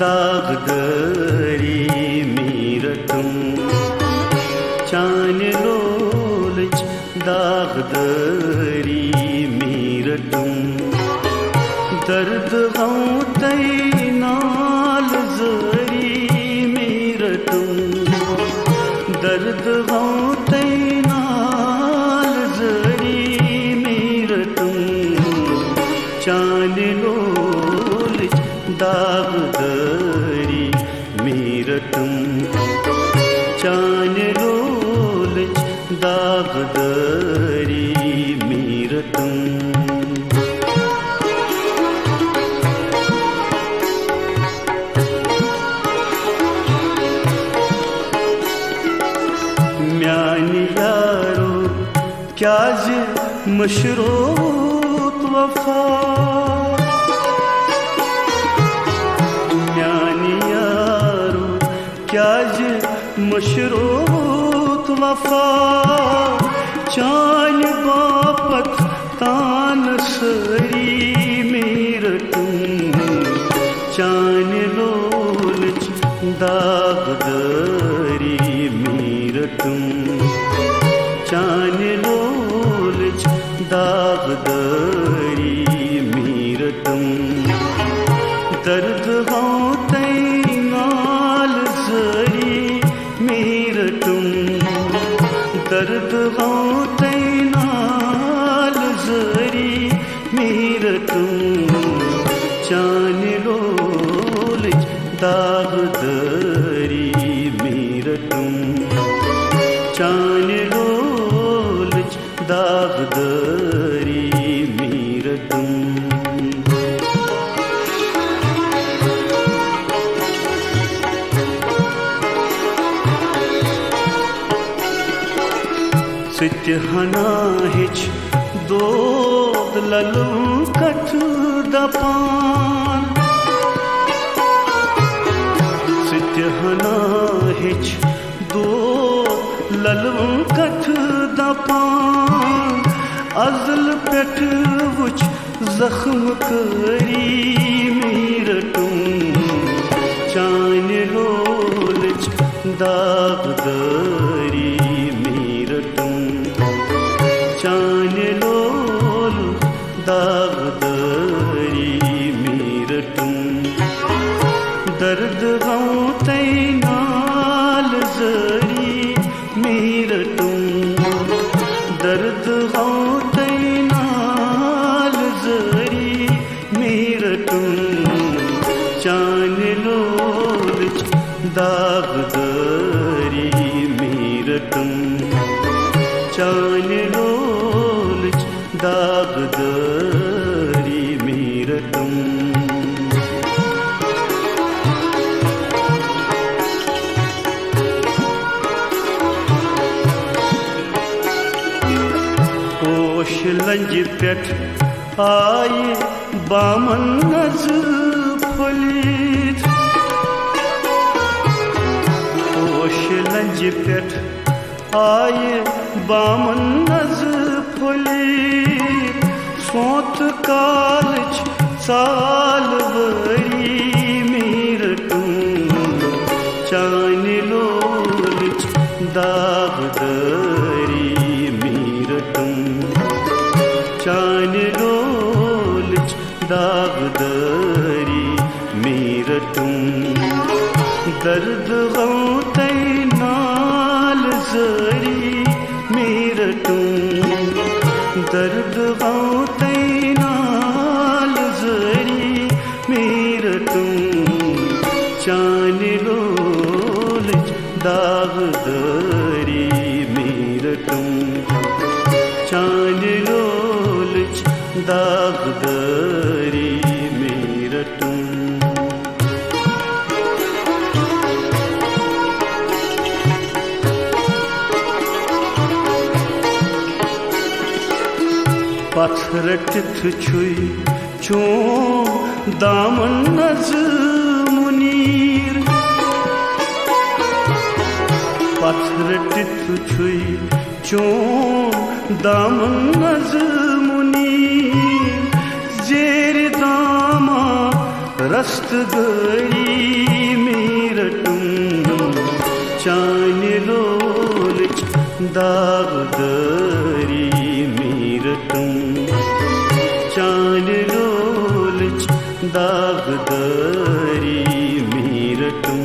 दागदरी मीरतुम चान लोलच दागदरी मीरतुम दर्द गम तई नाल जरी मीरतुम दर्द गम तई नाल जरी मीरतुम चान लोलच दागदरी मीरतुम चान लोलच दागदरी मीरतुम म्यानी यारो क्या मशरूत वफा म्यानी यारो क्या मशरूत वफा चान बापत तान सरी मीरतुम चान लोलच दागदरी मीरतुम चान लोलच दागदरी मीरतुम दर्द तई नाल जरी मीरतुम दर्द तई नाल जरी मीरतुम चान लोलच दागदरी मीरतुम चान लोलच दागदरी मीरतुम सितहना हिच दोद ललुम कठ दपान सितहना हिच दो ललुम कठ दपान अजल पेट वुच जख्म करी मीरतुम चान लोलच दागदरी मीरतुम चान लोल दागदरी मीरतुम दर्द गम तई नाल जरी मीरतुम दर्द गम तई नाल जरी मीरतुम चान लोलच दागदरी मीरतुम चान लोलच दागदरी मीरतुम पोश लंज पेट आये बामन नज फलित पोश लंज पेट आये बामन नज फलित सोत कालच साल वरी मीरतुम चान लोलच दागदरी मीरतुम चान लोलच दागदरी मीरतुम दर्द गम तई नाल जरी मीरतुम दर्द गम तई नाल जरी मीरतुम चान लोलच दागदरी मीरतुम चान लोलच दागदरी मीरतुम पत्थर तिथ छुई चों दामन नज मुनीर पत्थर तिथ छुई चों दामन नज मुनीर जेर दामा रस्तगरी मीरटुम चानिलोलच दागदरी मीरटुम चानिलोलच दागदरी मीरटुम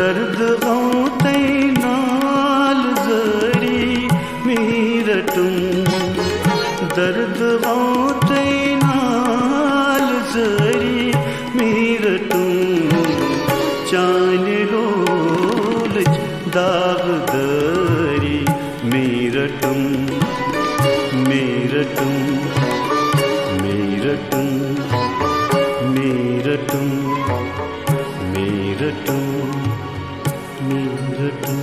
दर्द औतै नाल जरी मीरटुम दर्द औतै नाल जरी मीरटुम चानिलोलच दागदरी मीरटुम मीरटुम मीरटुम मीरटुम मीरटुम मीरटुम